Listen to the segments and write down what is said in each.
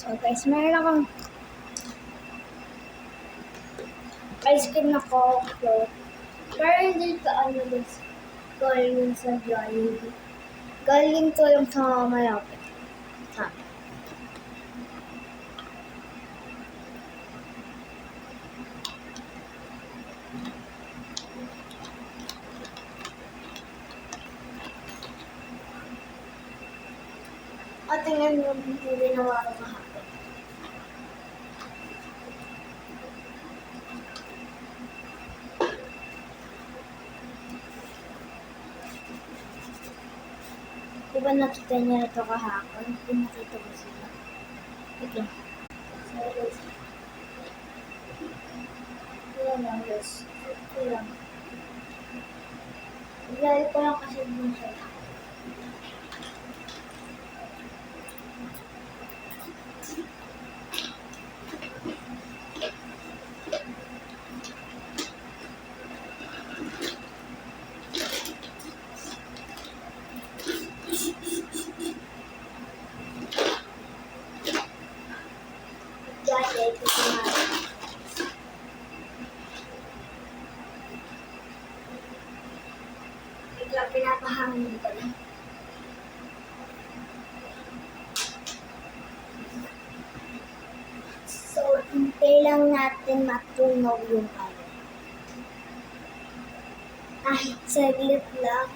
So guys, meron akong ice cream na Coke float. Pero hindi ka guys, galing sa Jollibee. Galing ko yung sa malapit. Ha. O tingnan mo yung ginawa ko kahapon. Diba nakita niya ito kahapon? Pinakita ko sila. Ito. So guys. Ito lang guys. Ito lang. Ilalagay ko lang kasi dun siya. Ito bigla pinapahangin ko lang. So, hintay lang natin matunaw yung ano. Kahit saglit lang.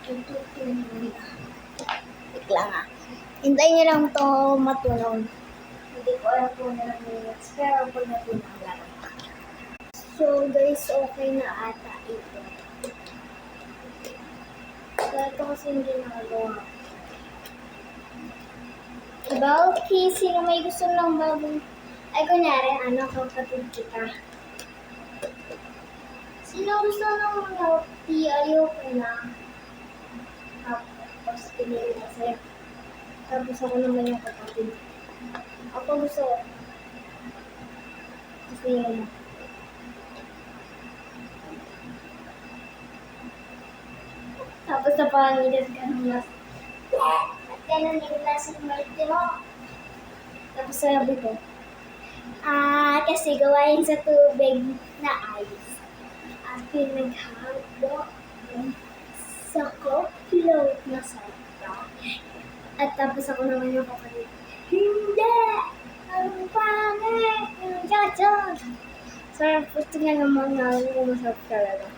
Tututunaw na. Bigla nga. Hintay niyo lang ito matunaw. Hindi ko alam kung ilang minutes, pero pag natunaw lang. So guys, okay na ata ito. So ito kasi hindi nakagawa. Diba, okay, sino may gusto ng bagong... Ay, kunyari, kapatid kita. Sino gusto ng healthy, ayoko na. Tapos, pinili na sa'yo. Tapos ako naman yung kapatid. Ako gusto. Gusto yun. Tapos na pangilit ka ng last. At kailan yung last ng malte mo? Tapos sabi ko, kasi gawain sa tubig na ice. At pinaghalo sa Coke float na salta. At tapos ako naman yung kapatid. Hindi! Ang pangit! Yung jajan! So, gusto nga naman nga kung masarap talaga.